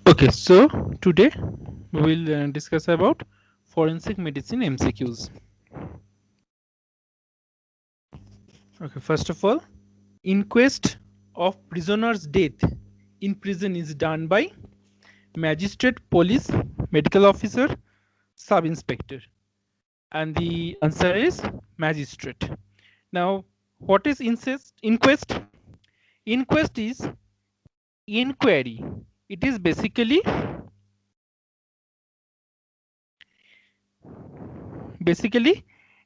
Okay, so today we will discuss about forensic medicine MCQs. Okay, first of all, inquest of prisoner's death in prison is done by magistrate, police, medical officer, sub inspector, and the answer is magistrate. Now, what is inquest? Inquest is inquiry. It is basically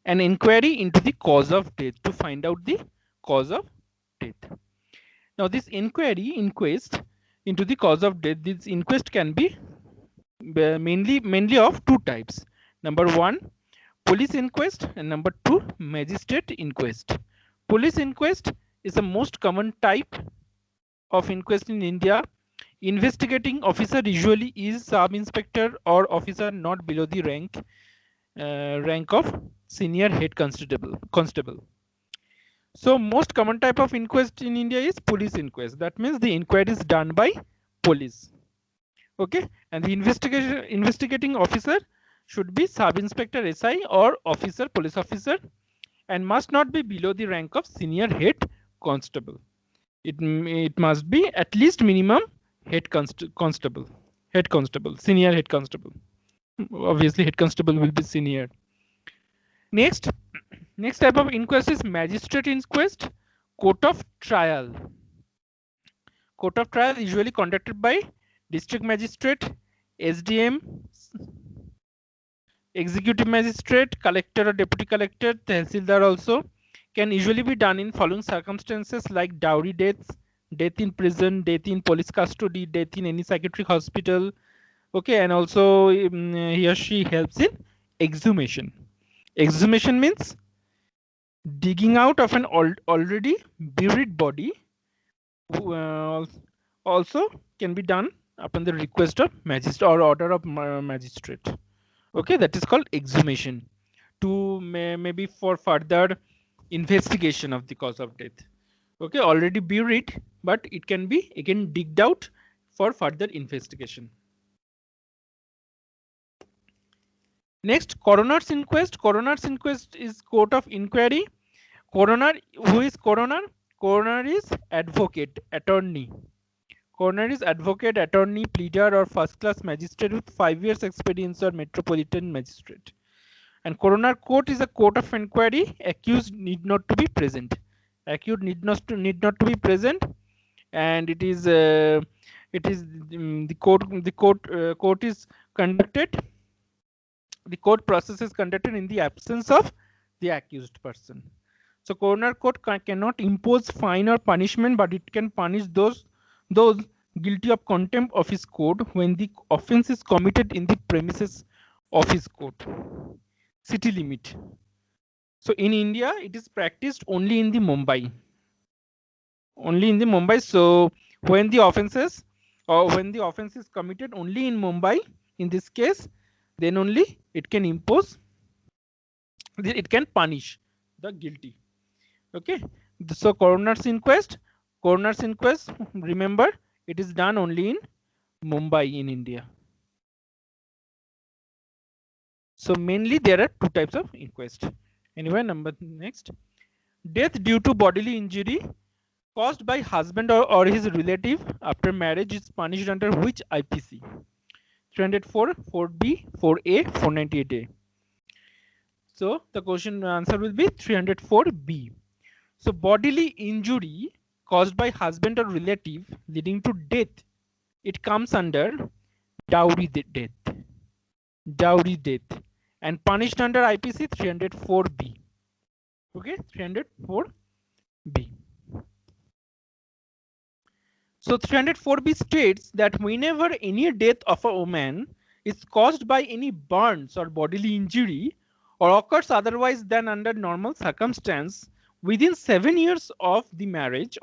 an inquiry into the cause of death to find out the cause of death. Now, this inquest into the cause of death, this inquest can be mainly of two types. Number one, police inquest, and number two, magistrate inquest. Police inquest is the most common type of inquest in India. Investigating officer usually is sub inspector or officer not below the rank of senior head constable. So most common type of inquest in India is police inquest. That means the inquiry is done by police. Okay, and the investigating officer should be sub inspector SI or officer, police officer, and must not be below the rank of senior head constable. It must be at least minimum constable, senior head constable. Obviously, head constable will be senior. Next type of inquest is magistrate inquest, court of trial. Court of trial usually conducted by district magistrate, SDM, executive magistrate, collector or deputy collector, tehsildar also. Can usually be done in following circumstances like dowry deaths, death in prison, death in police custody, death in any psychiatric hospital. Okay, and also he or she helps in exhumation. Exhumation means digging out of an already buried body. Also can be done upon the request of magistrate or order of magistrate. Okay, that is called exhumation, to maybe for further investigation of the cause of death. Okay, already buried, but it can be again digged out for further investigation. Next, coroner's inquest. Coroner's inquest is court of inquiry. Coroner, who is coroner? Coroner is advocate, attorney. Coroner is advocate, attorney, pleader, or first-class magistrate with 5 years experience or metropolitan magistrate. And coroner court is a court of inquiry. Accused need not to be present. Accused need not to be present, and it is the court is conducted. The court process is conducted in the absence of the accused person. So coroner court cannot impose fine or punishment, but it can punish those guilty of contempt of his court when the offense is committed in the premises of his court. City limit. So in India, it is practiced only in the Mumbai. So when the offense is committed only in Mumbai, in this case, then only it can punish the guilty. Okay, so coroner's inquest, remember, it is done only in Mumbai in India. So mainly there are two types of inquest. Anyway, next, death due to bodily injury caused by husband or his relative after marriage is punished under which IPC? 304, 4B, 4A, 498A. So the question answer will be 304B. So bodily injury caused by husband or relative leading to death, it comes under dowry death, and punished under IPC 304B. Okay, 304B. So 304B states that whenever any death of a woman is caused by any burns or bodily injury or occurs otherwise than under normal circumstance within 7 years of the marriage,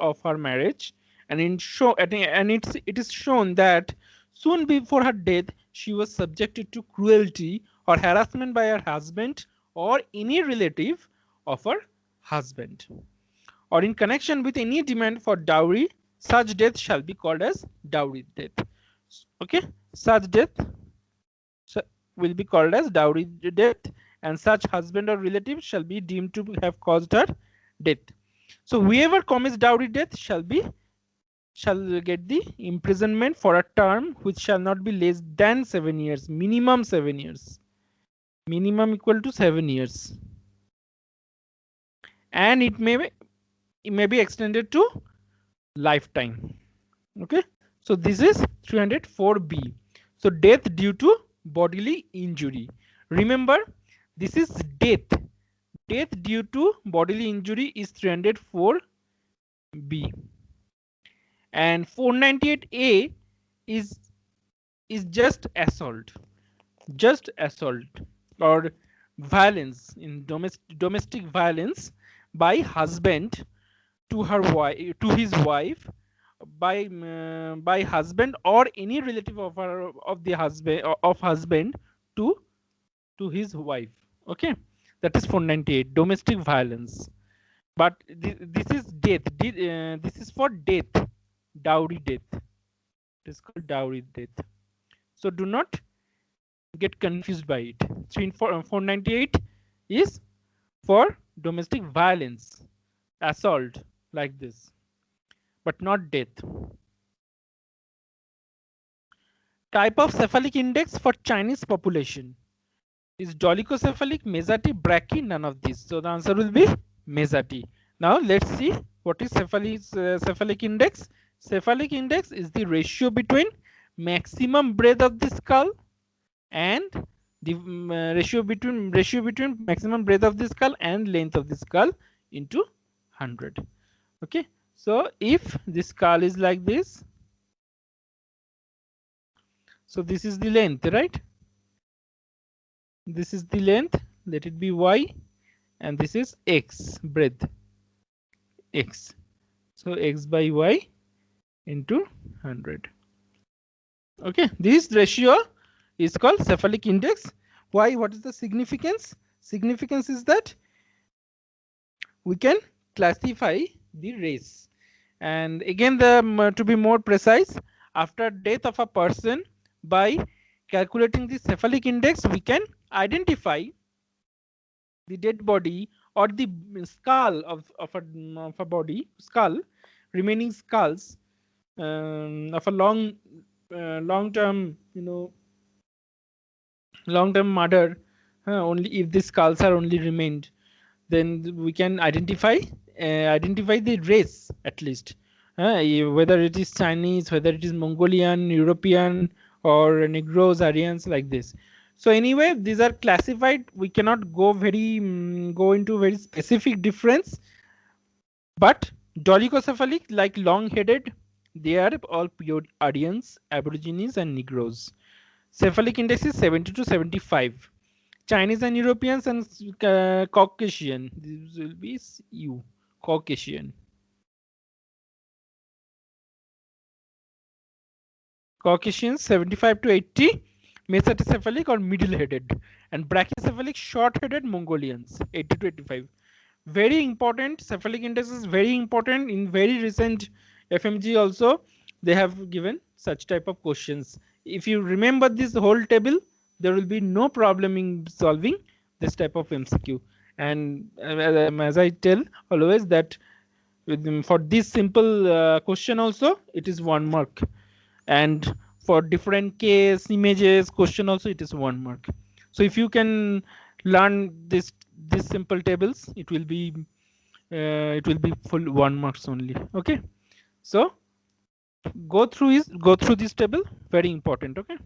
and it is shown that soon before her death she was subjected to cruelty or harassment by her husband or any relative of her husband, or in connection with any demand for dowry, such death shall be called as dowry death. Okay, such death will be called as dowry death, and such husband or relative shall be deemed to have caused her death. So whoever commits dowry death shall get the imprisonment for a term which shall not be less than 7 years, minimum 7 years, minimum equal to 7 years, and it may be extended to lifetime. Okay, so this is 304B. So death due to bodily injury. Remember, this is death. Death due to bodily injury is 304B, and 498A is just assault, or violence in domestic violence by husband to her wife, to his wife, by husband or any relative of her, of the husband, of husband to his wife. Okay, that is 498, domestic violence. But this is death. This is for death, dowry death. It is called dowry death. So do not get confused by it. 498 is for domestic violence, assault like this, but not death. Type of cephalic index for Chinese population is dolichocephalic, mesati, brachy, none of these. So the answer will be mesati. Now let's see what is cephalic index. Cephalic index is the ratio between maximum breadth of the skull and the ratio between maximum breadth of the skull and length of the skull into 100. Okay, so if the skull is like this, so this is the length, right? This is the length, let it be y, and this is x, breadth x. So x by y into 100. Okay, this ratio is called cephalic index. Why? What is the significance? Significance is that we can classify the race. And again, to be more precise, after death of a person, by calculating the cephalic index, we can identify the dead body or the skull of a body, skull, remaining skulls of a long term, long term murder. Only if the skulls are only remained, then we can identify the race at least, whether it is Chinese, whether it is Mongolian, European, or Negroes, Aryans, like this. So anyway, these are classified. We cannot go into very specific difference, but dolichocephalic, like long-headed, they are all pure Aryans, Aborigines, and Negroes. Cephalic index is 70 to 75. Chinese and Europeans and Caucasian, this will be U, Caucasian. Caucasians 75 to 80, mesocephalic or middle-headed, and brachycephalic short-headed Mongolians 80 to 85. Very important, cephalic index is very important. In very recent FMG also, they have given such type of questions. If you remember this whole table, there will be no problem in solving this type of MCQ. And as I tell always that for this simple question also, it is 1 mark. And for different case images question also, it is 1 mark. So if you can learn these simple tables, it will be full 1 marks only. Okay, so go through this table, very important. Okay,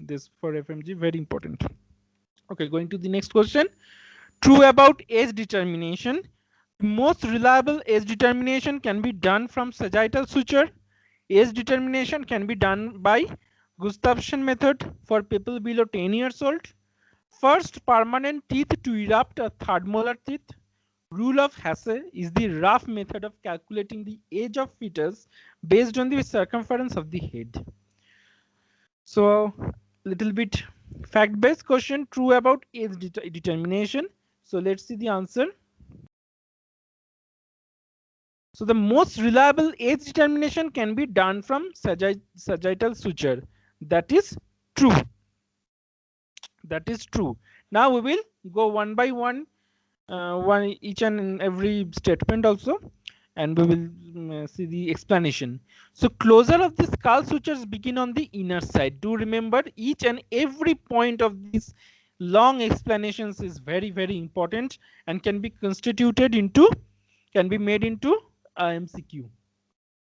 this for FMG, very important. Okay, going to the next question. True about age determination. Most reliable age determination can be done from sagittal suture. Age determination can be done by Gustafsson method for people below 10 years old. First permanent teeth to erupt a third molar teeth. Rule of Hasse is the rough method of calculating the age of fetus based on the circumference of the head. So little bit fact-based question, true about age determination. So let's see the answer. So the most reliable age determination can be done from sagittal suture. That is true. That is true. Now we will go one by one, each and every statement also, and we will see the explanation. So closure of the skull sutures begin on the inner side. Do remember, each and every point of these long explanations is very, very important and can be constituted into, can be made into a MCQ.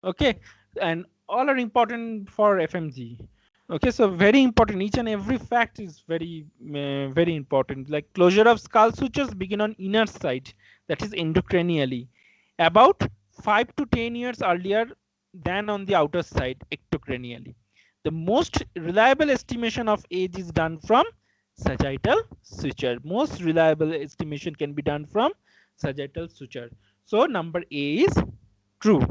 Okay, and all are important for FMG. Okay, so very important. Each and every fact is very, very important. Like closure of skull sutures begin on inner side, that is endocranially, about 5 to 10 years earlier than on the outer side, ectocranially. The most reliable estimation of age is done from sagittal suture. Most reliable estimation can be done from sagittal suture. So number A is true.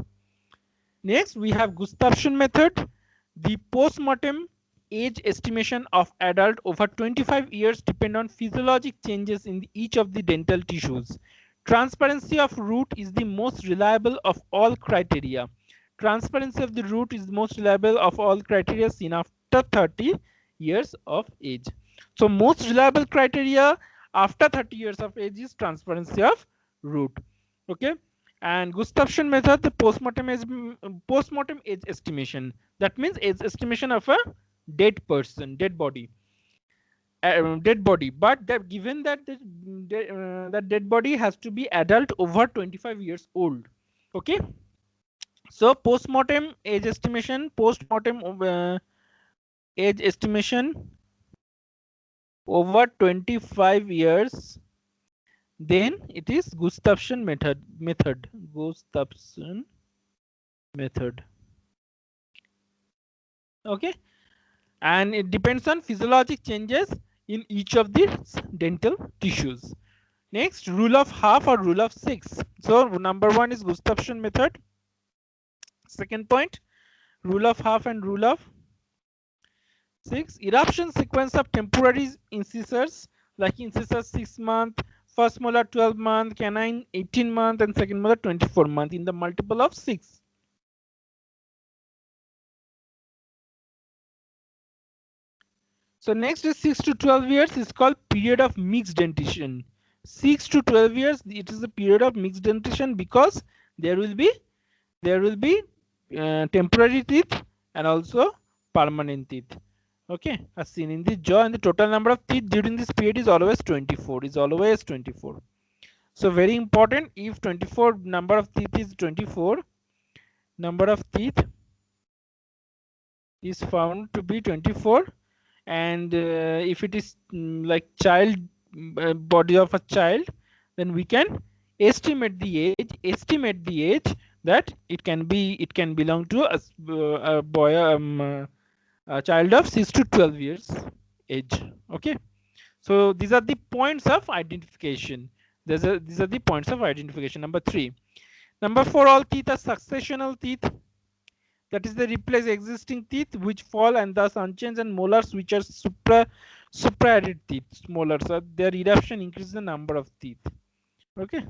Next, we have Gustafsson method. The post-mortem age estimation of adult over 25 years depend on physiologic changes in each of the dental tissues. Transparency of root is the most reliable of all criteria. Transparency of the root is the most reliable of all criteria seen after 30 years of age. So most reliable criteria after 30 years of age is transparency of root. Okay. And Gustafsson method, the postmortem age estimation. That means age estimation of a dead person, dead body, But that given that that dead body has to be adult over 25 years old. Okay. So postmortem age estimation, age estimation over 25 years. Then it is Gustafsson method. Gustafsson method. Okay, and it depends on physiologic changes in each of the dental tissues. Next, rule of half or rule of 6. So number 1 is Gustafsson method. Second point, rule of half and rule of 6. Eruption sequence of temporary incisors, like incisor 6 month, first molar 12 month, canine 18 month, and second molar 24 month in the multiple of 6. So next is 6 to 12 years is called period of mixed dentition. 6 to 12 years, it is a period of mixed dentition because there will be temporary teeth and also permanent teeth. Okay, as seen in the jaw, and the total number of teeth during this period is always 24. Is always 24. So very important. If 24 number of teeth is 24, number of teeth is found to be 24, and if it is like child body of a child, then we can estimate the age that it can belong to a boy, a child of 6 to 12 years age. Okay, so these are the points of identification. These are the points of identification. Number 3. Number 4, all teeth are successional teeth. That is, they replace existing teeth which fall and thus unchanged, and molars which are supra-added teeth. Molars, their eruption increases the number of teeth. Okay.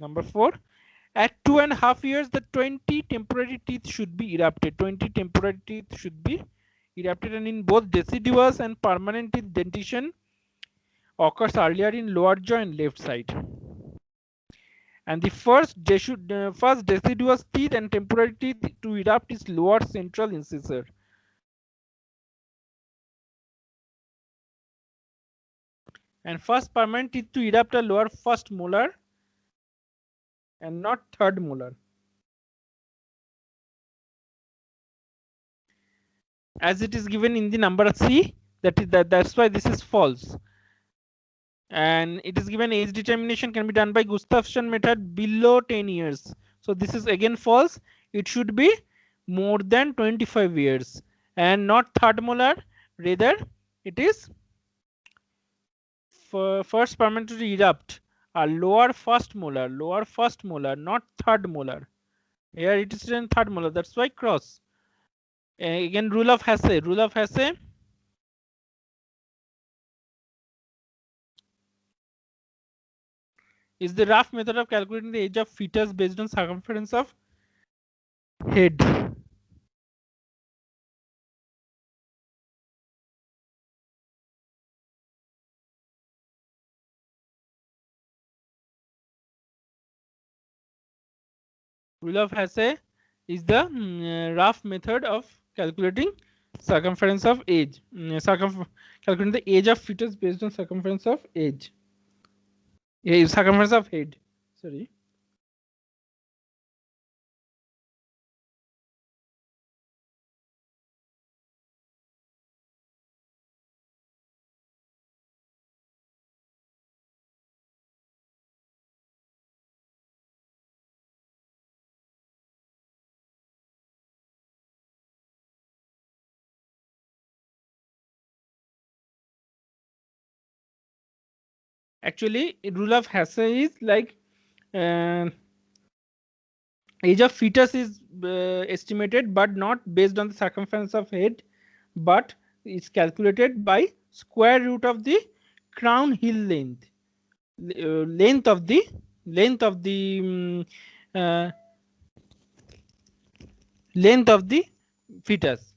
Number 4. At 2.5 years, the 20 temporary teeth should be erupted. 20 temporary teeth should be erupted, and in both deciduous and permanent teeth, dentition occurs earlier in lower jaw and left side. And the first deciduous teeth and temporary teeth to erupt is lower central incisor. And first permanent teeth to erupt are lower first molar and not third molar. As it is given in the number C, that's why this is false. And it is given age determination can be done by Gustafsson method below 10 years. So this is again false. It should be more than 25 years and not third molar. Rather, it is first permanent to erupt a lower first molar, not third molar. Here it is in third molar. That's why cross. Again, rule of Hasse. Is the rough method of calculating the age of fetus based on circumference of head. Rule of Hasse is the rough method of calculating circumference of age. Calculating the age of fetus based on circumference of age. Circumference of head. Sorry. Actually, rule of Hasse is like uh, age of fetus is estimated, but not based on the circumference of head, but it's calculated by square root of the crown heel length, length of the length of the uh, length of the fetus.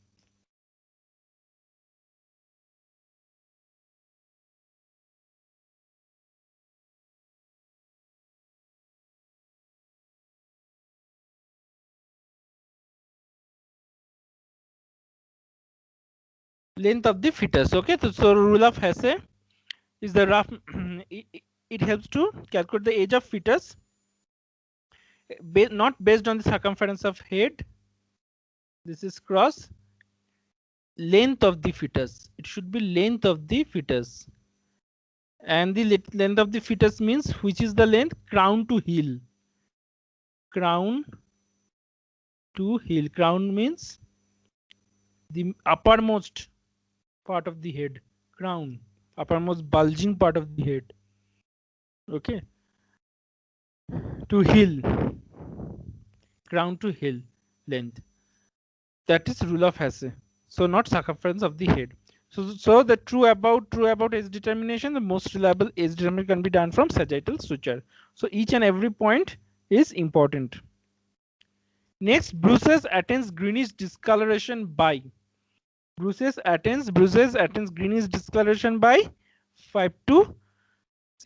Length of the fetus. Okay, so rule of Hesse is the rough. It helps to calculate the age of fetus, not based on the circumference of head. This is cross length of the fetus. It should be length of the fetus, and the length of the fetus means which is the length crown to heel. Crown to heel. Crown means the uppermost part of the head. Crown, uppermost bulging part of the head. Okay, to heel, crown to heel length. That is rule of Hasse. So not circumference of the head. So the true about age determination, the most reliable age determination can be done from sagittal suture. So each and every point is important. Next, bruises attains greenish discoloration by. Bruises attains greenish discoloration by 5 to,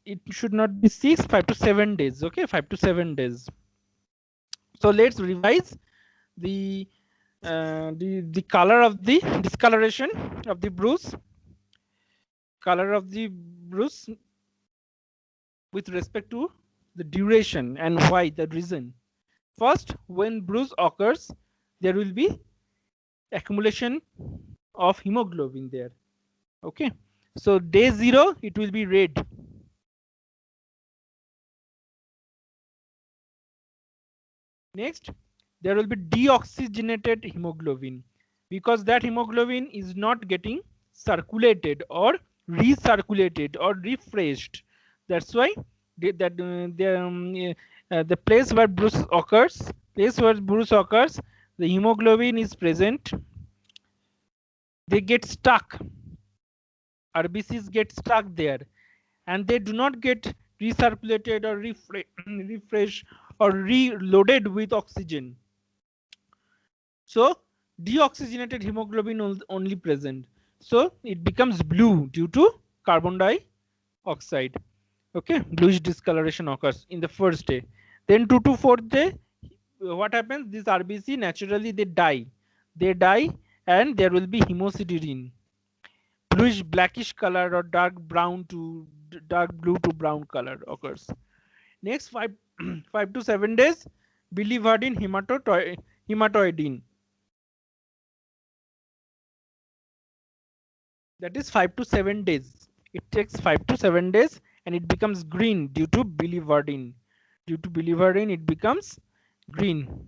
it should not be 6, 5 to 7 days. Okay, 5 to 7 days. So let's revise the color of the discoloration of the bruise. Color of the bruise with respect to the duration and why, the reason. First, when bruise occurs, there will be accumulation of hemoglobin there. Okay, so day 0 it will be red. Next, there will be deoxygenated hemoglobin, because that hemoglobin is not getting circulated or recirculated or refreshed. That's why the place where bruise occurs, the hemoglobin is present. They get stuck. RBCs get stuck there, and they do not get recirculated or refreshed or reloaded with oxygen. So deoxygenated hemoglobin only present. So it becomes blue due to carbon dioxide. Okay, bluish discoloration occurs in the first day. Then 2 to 4th day, what happens? This RBC naturally they die. They die, and there will be hemosiderin. Bluish blackish color or dark brown to dark blue to brown color occurs. Next 5 to 7 days, biliverdin hematoidin. That is 5 to 7 days. It takes 5 to 7 days, and it becomes green due to biliverdin. Due to biliverdin, it becomes green.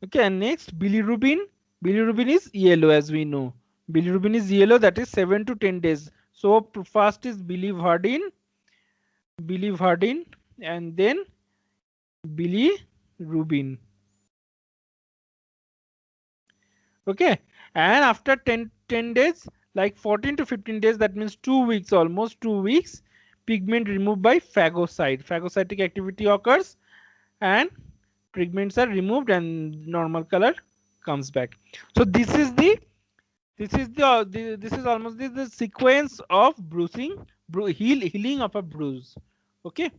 Okay, and next bilirubin. Bilirubin is yellow, as we know. Bilirubin is yellow, that is 7 to 10 days. So first is biliverdin, and then bilirubin. Okay, and after 10 days, like 14 to 15 days, that means 2 weeks, almost 2 weeks, pigment removed by phagocyte. Phagocytic activity occurs, and pigments are removed, and normal color comes back. So this is almost the sequence of bruising, healing of a bruise. Okay,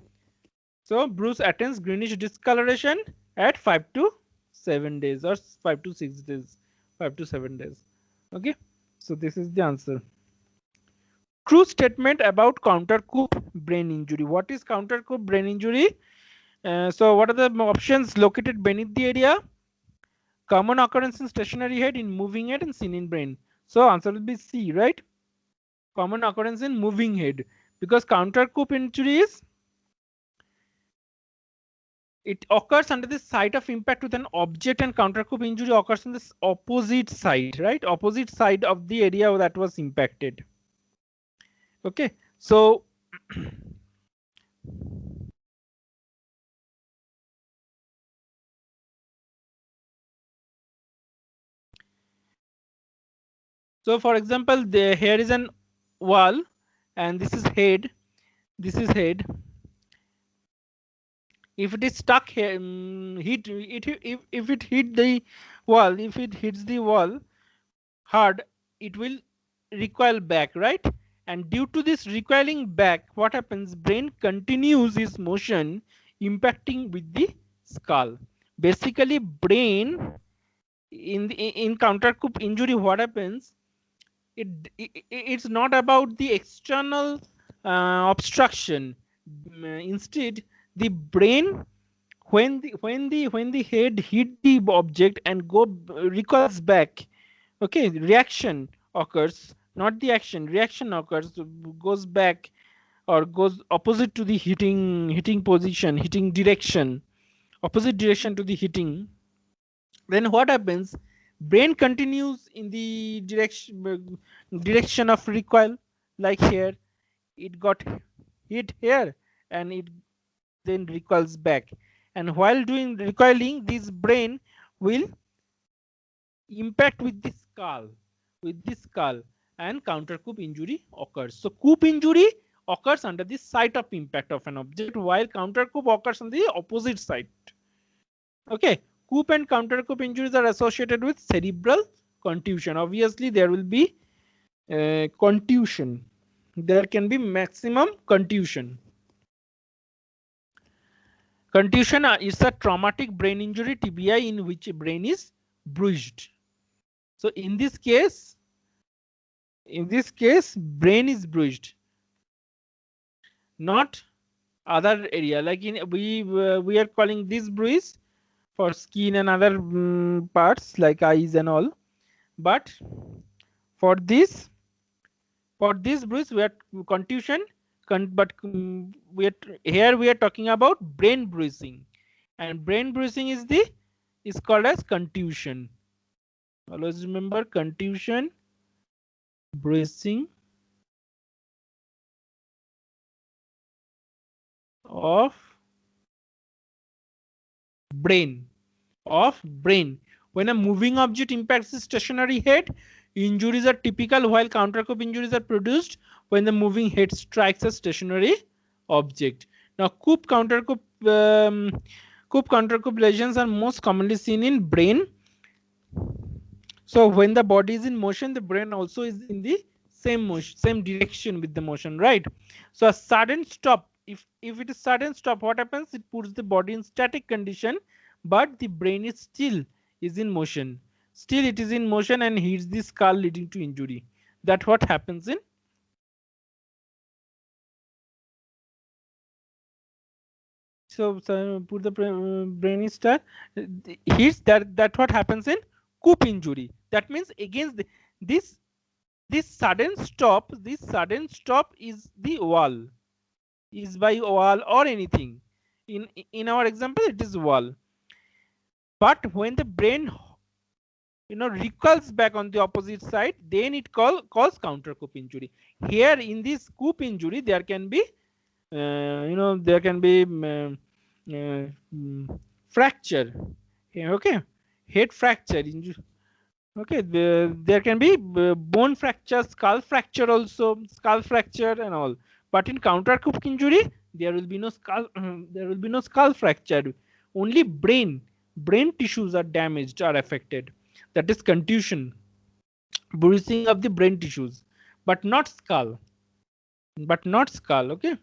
so bruise attains greenish discoloration at 5 to 7 days or 5 to 6 days, 5 to 7 days. Okay, so this is the answer. True statement about counter coup brain injury. What is counter coup brain injury? So what are the options? Located beneath the area, common occurrence in stationary head, in moving head, and seen in brain. So answer will be C, right? Common occurrence in moving head, because counter coup injury is, it occurs under the site of impact with an object, and counter coup injury occurs on this opposite side, right? Opposite side of the area that was impacted. Okay, so so for example, here is an wall, and this is head. This is head. If it is stuck here, if it hit the wall, if it hits the wall hard, it will recoil back, right? And due to this recoiling back, what happens? Brain continues its motion, impacting with the skull. Basically, brain in counter coup injury, what happens? It's not about the external obstruction. Instead, the brain, when the head hit the object and recoils back, okay, reaction occurs, not the action. Reaction occurs, goes back or goes opposite to the hitting position, hitting direction, opposite direction to the hitting. Then what happens? Brain continues in the direction of recoil, like here it got hit here and it then recoils back, and while doing recoiling, this brain will impact with the skull, and counter coup injury occurs. So coup injury occurs under the site of impact of an object, while counter coup occurs on the opposite side. Okay, coup and counter coup injuries are associated with cerebral contusion. Obviously, there will be contusion. There can be maximum contusion. Contusion is a traumatic brain injury, TBI, in which brain is bruised. So in this case, brain is bruised, not other area. Like we are calling this bruise for skin and other parts like eyes and all, but for this bruise we are contusion, but here we are talking about brain bruising, and brain bruising is called as contusion. Always remember, contusion, bruising of brain. When a moving object impacts the stationary head, injuries are typical, while counter coup injuries are produced when the moving head strikes a stationary object. Now, coup counter coup lesions are most commonly seen in brain. So when the body is in motion, the brain also is in the same direction with the motion, right? So a sudden stop, if it is sudden stop, what happens? It puts the body in static condition, but the brain is in motion. Still it is in motion and hits the skull, leading to injury. That's what happens in. So put the brain is start hits, that what happens in coup injury. That means against this sudden stop is the wall, is by wall or anything. In our example, it is wall. But when the brain recoils back on the opposite side, then it cause counter coup injury. Here in this coup injury, there can be fracture. Okay, head fracture injury. Okay, there can be bone fracture, skull fracture also, skull fracture and all. But in counter coup injury, there will be no skull. There will be no skull fracture. Only brain tissues are damaged, are affected. That is contusion, bruising of the brain tissues, but not skull. Okay.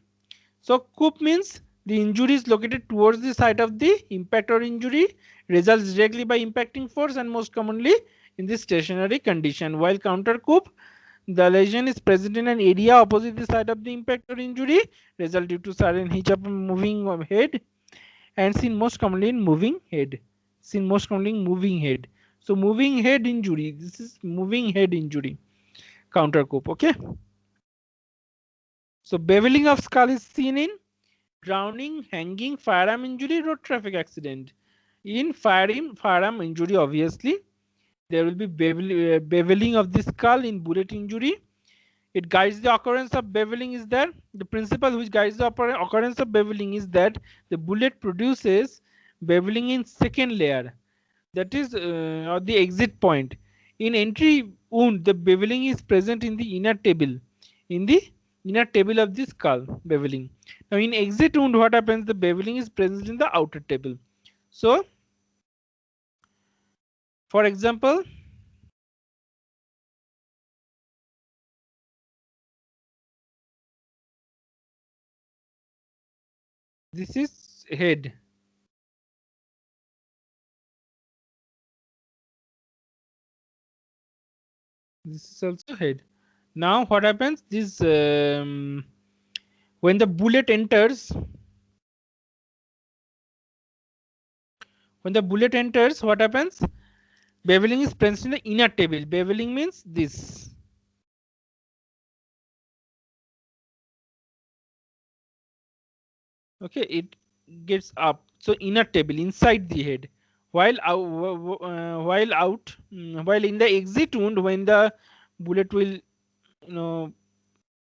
So coup means the injury is located towards the site of the impact or injury, results directly by impacting force and most commonly in the stationary condition. While counter coup, the lesion is present in an area opposite the site of the impact or injury, result due to sudden hitch up moving of head, and seen most commonly in moving head. Seen most commonly in moving head. So moving head injury. This is moving head injury. Counter coup. Okay. So beveling of skull is seen in drowning, hanging, firearm injury, road traffic accident. In firearm injury, obviously, there will be beveling of the skull in bullet injury. It guides the occurrence of beveling is that the principle which guides the occurrence of beveling is that the bullet produces beveling in second layer, that is at the exit point. In entry wound, the beveling is present in the inner table, in the inner table of the skull beveling. Now in exit wound, what happens? The beveling is present in the outer table. So for example, this is head. This is also head. Now what happens? This when the bullet enters, what happens? Beveling is present in the inner table. Beveling means this. Okay, it gets up. So inner table inside the head. While in the exit wound, when the bullet will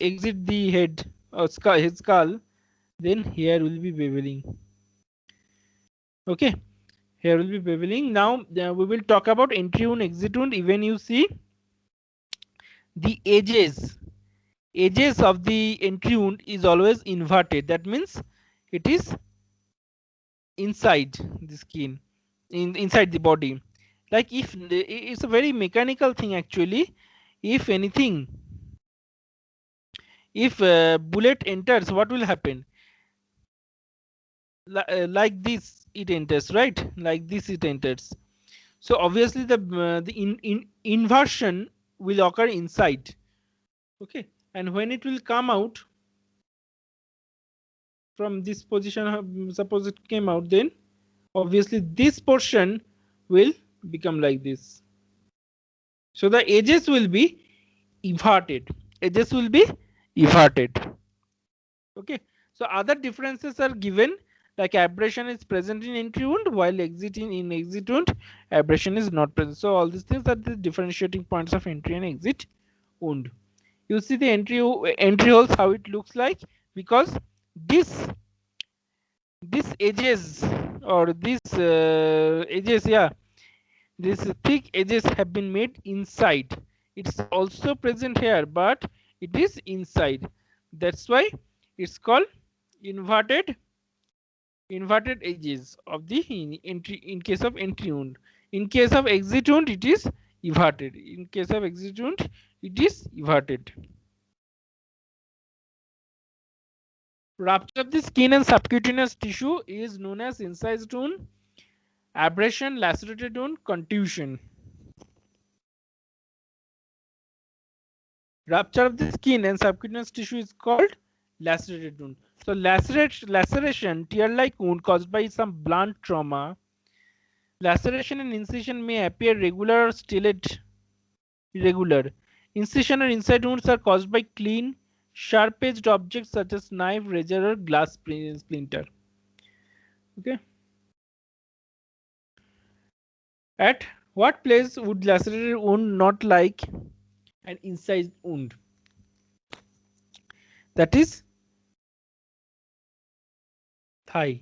exit the head or skull, his skull, then here will be beveling. Okay, here will be beveling. Now we will talk about entry wound, exit wound. Even you see the edges of the entry wound is always inverted. That means it is inside the skin, inside the body. Like if it's a very mechanical thing actually. If anything, if bullet enters, what will happen? Like this it enters, right? Like this it enters. So obviously the inversion will occur inside. Okay, and when it will come out from this position, suppose it came out, then obviously this portion will become like this. So the edges will be inverted. Edges will be inverted. Okay. So other differences are given, like abrasion is present in entry wound while exiting in exit wound abrasion is not present. So all these things are the differentiating points of entry and exit wound. You see the entry holes how it looks like, because this edges or this edges, yeah, these thick edges have been made inside. It's also present here, but it is inside. That's why it's called inverted edges of the entry in case of entry wound. In case of exit wound, it is everted. In case of exit wound, it is everted. Rupture of the skin and subcutaneous tissue is known as incised wound, abrasion, lacerated wound, contusion. Rupture of the skin and subcutaneous tissue is called lacerated wound. So laceration, tear-like wound caused by some blunt trauma. Laceration and incision may appear regular or still irregular. Incision or inside wounds are caused by clean, sharp-edged objects such as knife, razor, or glass splinter. Okay. At what place would lacerated wound not like an incised wound? That is thigh.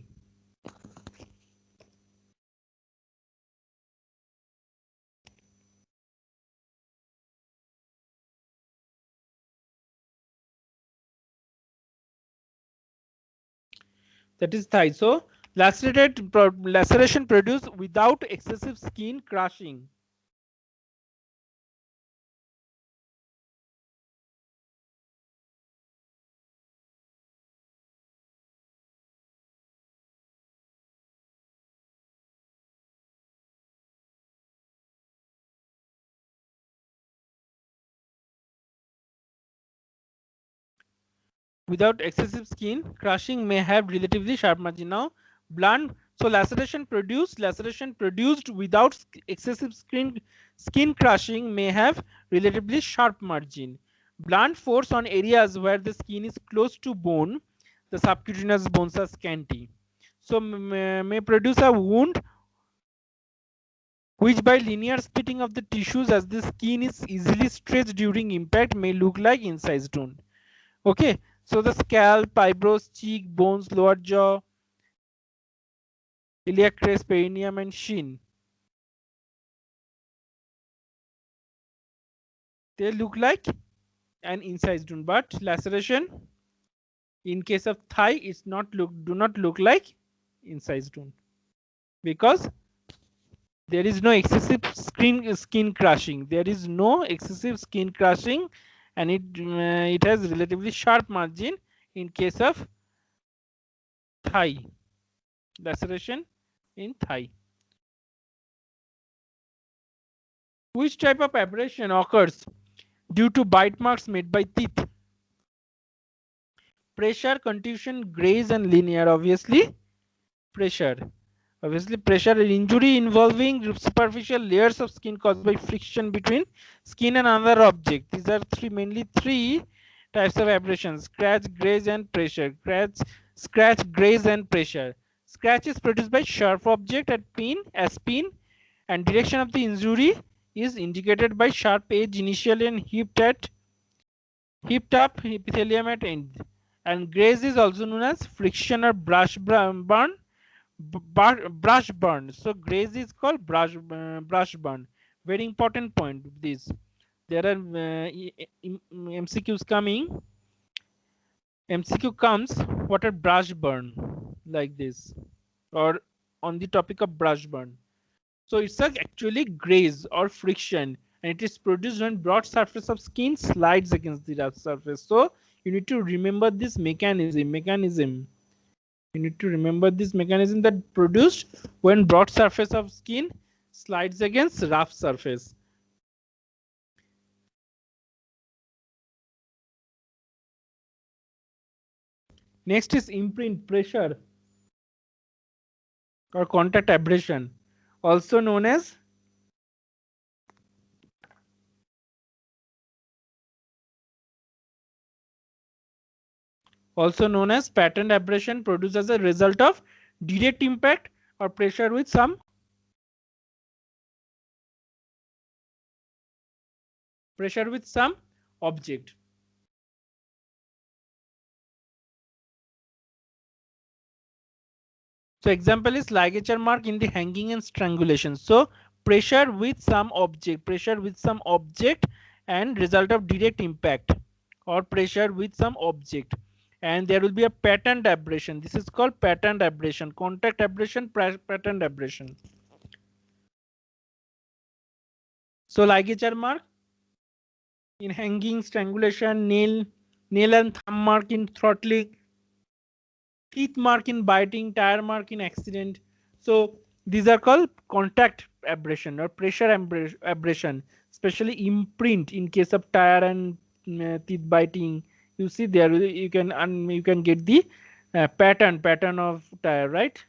That is thigh. So laceration produced without excessive skin crushing. without excessive skin crushing may have relatively sharp margin. Now blunt, so laceration produced without excessive skin crushing may have relatively sharp margin. Blunt force on areas where the skin is close to bone, the subcutaneous bones are scanty, so may produce a wound which by linear splitting of the tissues as the skin is easily stretched during impact may look like incised wound. Okay, so the scalp, eyebrows, cheek, bones, lower jaw, iliac crest, perineum, and shin, they look like an incised wound, but laceration in case of thigh is do not look like incised wound because there is no excessive skin crushing. There is no excessive skin crushing, and it has relatively sharp margin in case of thigh laceration in thigh. Which type of abrasion occurs due to bite marks made by teeth? Pressure, contusion, graze, and linear. Obviously, pressure. Obviously, pressure injury involving superficial layers of skin caused by friction between skin and another object. These are mainly three types of abrasions: scratch, graze, and pressure. Scratch, graze, and pressure. Scratch is produced by sharp object at pin, and direction of the injury is indicated by sharp edge initially and heaped up epithelium at end. And graze is also known as friction or brush burn. Brush burn. So graze is called brush burn. Very important point. This there are MCQs coming. MCQ comes what are brush burn like this, or on the topic of brush burn. So it's actually graze or friction, and it is produced when broad surface of skin slides against the rough surface. So you need to remember this mechanism. You need to remember this mechanism that produced when broad surface of skin slides against rough surface. Next is imprint pressure or contact abrasion, also known as patterned abrasion, produced as a result of direct impact or pressure with some object. So example is ligature mark in the hanging and strangulation. So pressure with some object and result of direct impact, or pressure with some object, and there will be a patterned abrasion. This is called patterned abrasion, contact abrasion, patterned abrasion. So ligature mark in hanging, strangulation, nail and thumb mark in throttling, teeth mark in biting, tire mark in accident. So these are called contact abrasion or pressure abrasion, especially imprint in case of tire and teeth biting. You see there you can get the pattern of tire, right?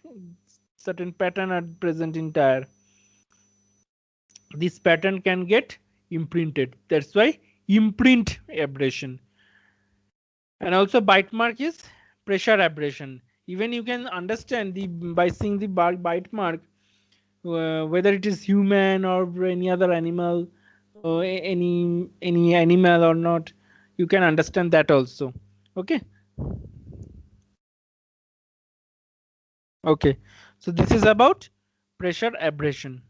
Certain pattern are present in tire. This pattern can get imprinted. That's why imprint abrasion. And also bite mark is pressure abrasion. Even you can understand by seeing the bite mark whether it is human or any other animal, any animal or not, you can understand that also. Okay. Okay, so this is about pressure abrasion.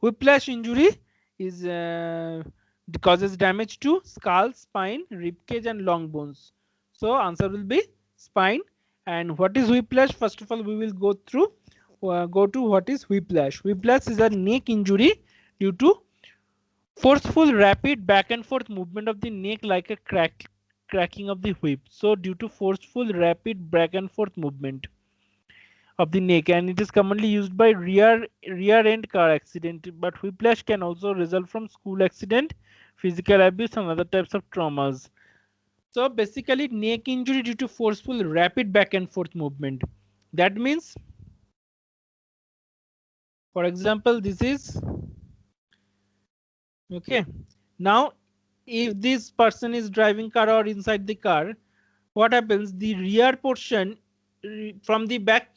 Whiplash injury is causes damage to skull, spine, rib cage, and long bones. So answer will be spine. And what is whiplash? First of all, we will go to what is whiplash. Whiplash is a neck injury due to forceful, rapid back and forth movement of the neck like a cracking of the whip. So due to forceful, rapid back and forth movement of the neck, and it is commonly used by rear end car accident, but whiplash can also result from school accident, physical abuse, and other types of traumas. So basically neck injury due to forceful rapid back and forth movement. That means, for example, this is okay. Now if this person is driving car or inside the car, what happens? The rear portion from the back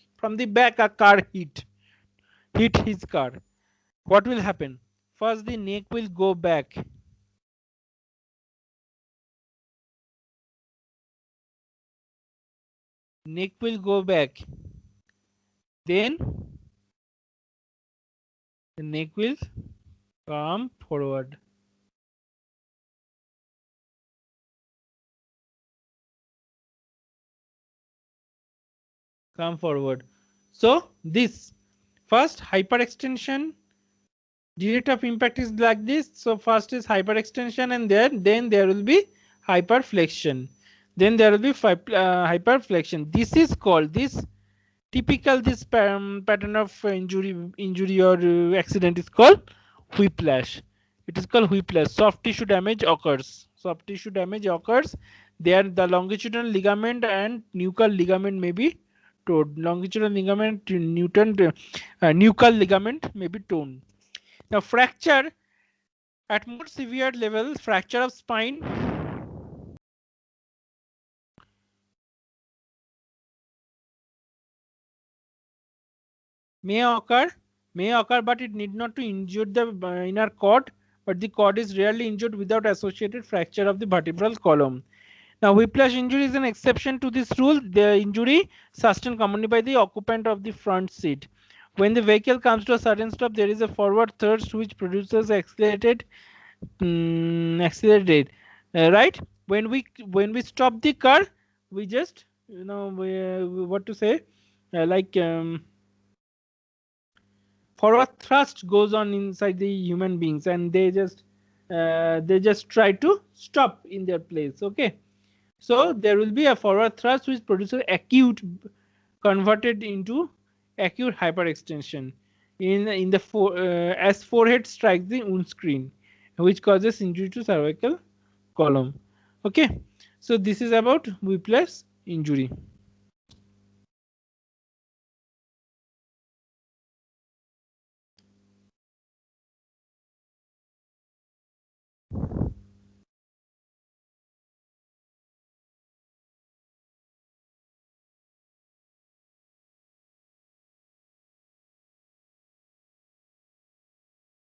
a car hit his car. What will happen? First the neck will go back. Neck will go back. Then the neck will come forward. Come forward. So this first hyperextension, the rate of impact is like this. So first is hyperextension, and then there will be hyperflexion. Then there will be hyperflexion. This is called this typical this pattern of injury or accident is called whiplash. It is called whiplash. Soft tissue damage occurs. Soft tissue damage occurs. There the longitudinal ligament and nuchal ligament may be torn. Longitudinal ligament, nuchal ligament may be torn. Now fracture at more severe level, fracture of spine may occur, but it need not to injure the inner cord, but the cord is rarely injured without associated fracture of the vertebral column. Now whiplash injury is an exception to this rule. The injury sustained commonly by the occupant of the front seat. When the vehicle comes to a sudden stop, there is a forward thrust which produces accelerated right. When we stop the car, we just what to say, like forward thrust goes on inside the human beings, and they just try to stop in their place. Okay, so there will be a forward thrust which produces acute, converted into acute hyperextension in the as forehead strikes the windscreen, which causes injury to cervical column. Okay, so this is about whiplash injury.